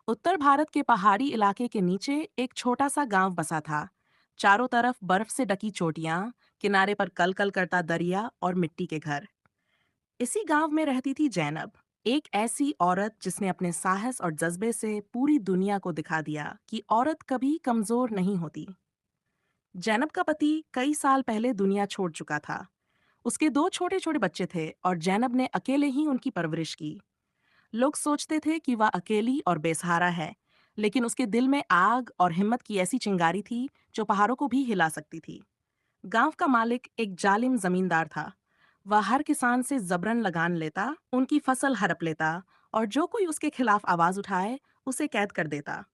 उत्तर भारत के पहाड़ी इलाके के नीचे एक छोटा सा गांव बसा था। चारों तरफ बर्फ से ढकी चोटियां, किनारे पर कल कल करता दरिया और मिट्टी के घर। इसी गांव में रहती थी जैनब, एक ऐसी औरत जिसने अपने साहस और जज्बे से पूरी दुनिया को दिखा दिया कि औरत कभी कमजोर नहीं होती। जैनब का पति कई साल पहले दुनिया छोड़ चुका था। उसके दो छोटे छोटे बच्चे थे और जैनब ने अकेले ही उनकी परवरिश की। लोग सोचते थे कि वह अकेली और बेसहारा है, लेकिन उसके दिल में आग और हिम्मत की ऐसी चिंगारी थी जो पहाड़ों को भी हिला सकती थी। गांव का मालिक एक जालिम जमींदार था। वह हर किसान से जबरन लगान लेता, उनकी फसल हड़प लेता और जो कोई उसके खिलाफ आवाज उठाए उसे कैद कर देता।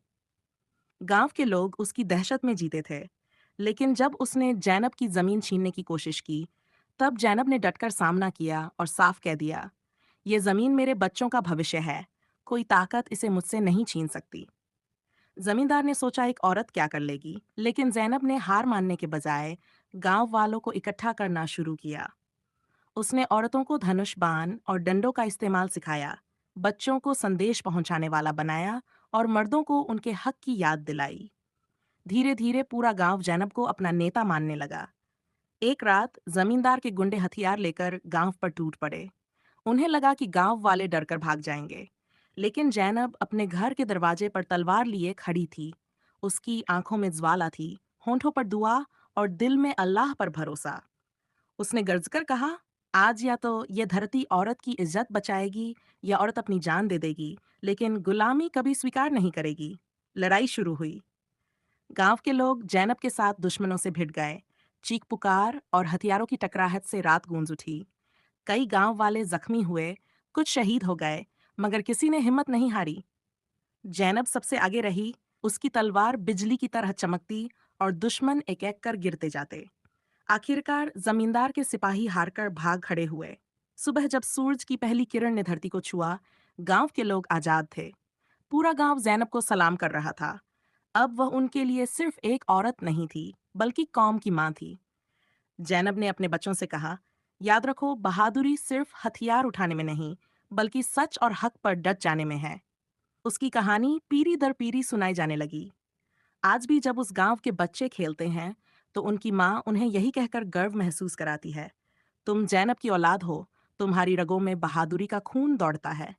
गांव के लोग उसकी दहशत में जीते थे, लेकिन जब उसने जैनब की जमीन छीनने की कोशिश की, तब जैनब ने डटकर सामना किया और साफ कह दिया, ये जमीन मेरे बच्चों का भविष्य है। कोई ताकत इसे मुझसे नहीं छीन सकती। जमींदार ने सोचा एक औरत क्या कर लेगी, लेकिन जैनब ने हार मानने के बजाय गांव वालों को इकट्ठा करना शुरू किया। उसने औरतों को धनुष बाण और डंडों का इस्तेमाल सिखाया, बच्चों को संदेश पहुंचाने वाला बनाया और मर्दों को उनके हक की याद दिलाई। धीरे धीरे पूरा गांव जैनब को अपना नेता मानने लगा। एक रात जमींदार के गुंडे हथियार लेकर गांव पर टूट पड़े। उन्हें लगा कि गांव वाले डरकर भाग जाएंगे, लेकिन जैनब अपने घर के दरवाजे पर तलवार लिए खड़ी थी। उसकी आंखों में ज्वाला थी, होंठों पर दुआ और दिल में अल्लाह पर भरोसा। उसने गरजकर कहा, आज या तो ये धरती औरत की इज्जत बचाएगी या औरत अपनी जान दे देगी, लेकिन गुलामी कभी स्वीकार नहीं करेगी। लड़ाई शुरू हुई। गांव के लोग जैनब के साथ दुश्मनों से भिड़ गए। चीख पुकार और हथियारों की टकराहट से रात गूंज उठी। कई गांव वाले जख्मी हुए, कुछ शहीद हो गए, मगर किसी ने हिम्मत नहीं हारी। जैनब सबसे आगे रही। उसकी तलवार बिजली की तरह चमकती और दुश्मन एक एक कर गिरते जाते। आखिरकार जमींदार के सिपाही हारकर भाग खड़े हुए। सुबह जब सूरज की पहली किरण ने धरती को छुआ, गांव के लोग आजाद थे। पूरा गांव जैनब को सलाम कर रहा था। अब वह उनके लिए सिर्फ एक औरत नहीं थी, बल्कि कौम की मां थी। जैनब ने अपने बच्चों से कहा, याद रखो, बहादुरी सिर्फ हथियार उठाने में नहीं, बल्कि सच और हक पर डट जाने में है। उसकी कहानी पीढ़ी दर पीढ़ी सुनाई जाने लगी। आज भी जब उस गांव के बच्चे खेलते हैं, तो उनकी माँ उन्हें यही कहकर गर्व महसूस कराती है, तुम जैनब की औलाद हो, तुम्हारी रगों में बहादुरी का खून दौड़ता है।